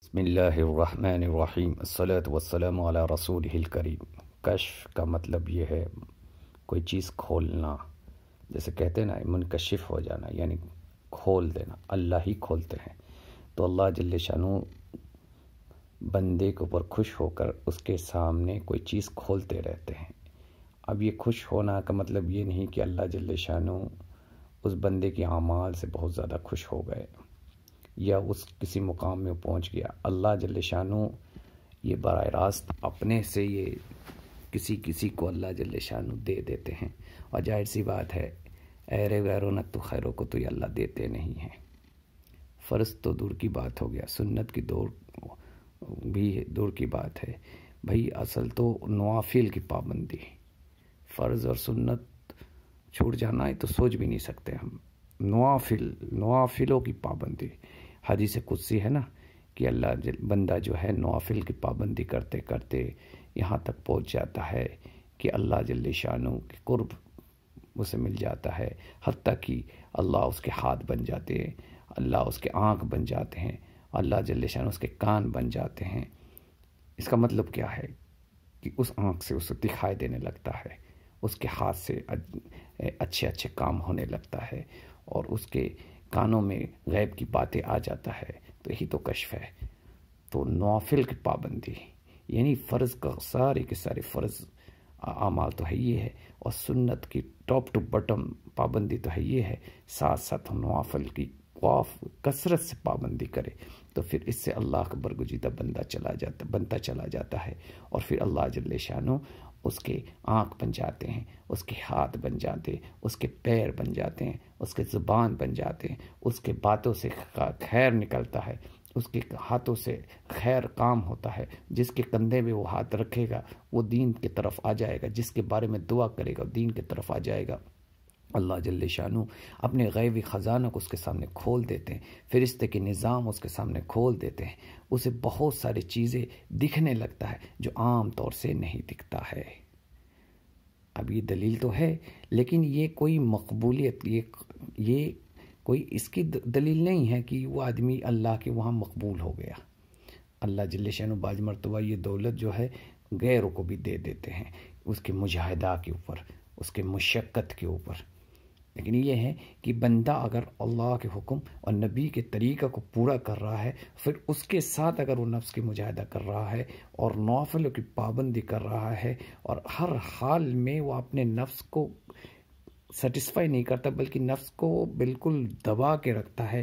بسم اللہ الرحمن الرحیم الصلاۃ والسلام علی رسولہ الکریم۔ کشف کا مطلب یہ ہے کوئی چیز کھولنا، جیسے کہتے ہیں نا منکشف ہو جانا، یعنی کھول دینا، اللہ ہی کھولتے ہیں۔ تو اللہ جل شانہ بندے کے اوپر خوش ہو کر اس کے سامنے کوئی چیز کھولتے رہتے ہیں۔ اب یہ خوش ہونا کا مطلب یہ نہیں کہ اللہ جل شانہ اس بندے کے اعمال سے بہت زیادہ خوش ہو گئے یا اس کسی مقام میں پہنچ گیا۔ اللہ جل شانہ یہ براہ راست اپنے سے یہ کسی کو اللہ جل شانہ دے دیتے ہیں، اور ظاہر سی بات ہے اے غیرونت تو خیروں کو تو یہ اللہ دیتے نہیں ہیں۔ فرض تو دور کی بات ہو گیا، سنت کی دور بھی دور کی بات ہے بھائی۔ اصل تو نوافل کی پابندی، فرض اور سنت چھوٹ جانا ہے تو سوچ بھی نہیں سکتے ہم۔ نوافلوں کی پابندی، حدیث قدسی ہے نا کہ اللہ بندہ جو ہے نوافل کی پابندی کرتے کرتے یہاں تک پہنچ جاتا ہے کہ اللہ جل شانہ کے قرب اسے مل جاتا ہے، حتیٰ کہ اللہ اس کے ہاتھ بن جاتے ہیں، اللہ اس کے آنکھ بن جاتے ہیں، اللہ جل شانہ اس کے کان بن جاتے ہیں۔ اس کا مطلب کیا ہے کہ اس آنکھ سے اسے دکھائی دینے لگتا ہے، اس کے ہاتھ سے اچھے کام ہونے لگتا ہے، اور اس کے کانوں میں غیب کی باتیں آ جاتا ہے۔ تو یہی تو کشف ہے۔ تو نوافل کی پابندی یعنی فرض کا سارے کے سارے فرض اعمال تو ہے یہ ہے، اور سنت کی ٹاپ ٹو بٹم پابندی تو ہے یہ ہے، ساتھ ساتھ نوافل کی کثرت سے پابندی کرے تو پھر اس سے اللہ کا برگزیدہ بنتا چلا جاتا ہے، اور پھر اللہ جل شانہ اس کے آنکھ بن جاتے ہیں، اس کے ہاتھ بن جاتے ہیں، اس کے پیر بن جاتے ہیں، اس کے زبان بن جاتے ہیں، اس کے باتوں سے خیر نکلتا ہے، اس کے ہاتھوں سے خیر کام ہوتا ہے۔ جس کے کندھے میں وہ ہاتھ رکھے گا وہ دین کی طرف آ جائے گا، جس کے بارے میں دعا کرے گا دین کی طرف آ جائے گا۔ اللہ جل شانہ اپنے غیبی خزانہ کو اس کے سامنے کھول دیتے ہیں، فرشتے کے نظام اس کے سامنے کھول دیتے ہیں، اسے بہت ساری چیزیں دکھنے لگتا ہے جو عام طور سے نہیں دکھتا ہے۔ اب یہ دلیل تو ہے، لیکن یہ کوئی مقبولیت، یہ کوئی اس کی دلیل نہیں ہے کہ وہ آدمی اللہ کے وہاں مقبول ہو گیا۔ اللہ جل شانہ بعض مرتبہ یہ دولت جو ہے غیروں کو بھی دے دیتے ہیں، اس کے مجاہدہ کے اوپر، اس کے مشقت کے اوپر۔ لیکن یہ ہے کہ بندہ اگر اللہ کے حکم اور نبی کے طریقہ کو پورا کر رہا ہے، پھر اس کے ساتھ اگر وہ نفس کی مجاہدہ کر رہا ہے اور نوافلوں کی پابندی کر رہا ہے، اور ہر حال میں وہ اپنے نفس کو سیٹسفائی نہیں کرتا بلکہ نفس کو بالکل دبا کے رکھتا ہے،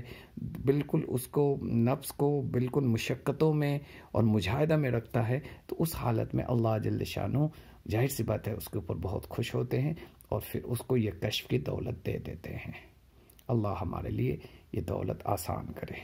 بالکل اس کو نفس کو بالکل مشقتوں میں اور مجاہدہ میں رکھتا ہے، تو اس حالت میں اللہ جل شانہ ظاہر سی بات ہے اس کے اوپر بہت خوش ہوتے ہیں، اور پھر اس کو یہ کشف کی دولت دے دیتے ہیں۔ اللہ ہمارے لیے یہ دولت آسان کرے۔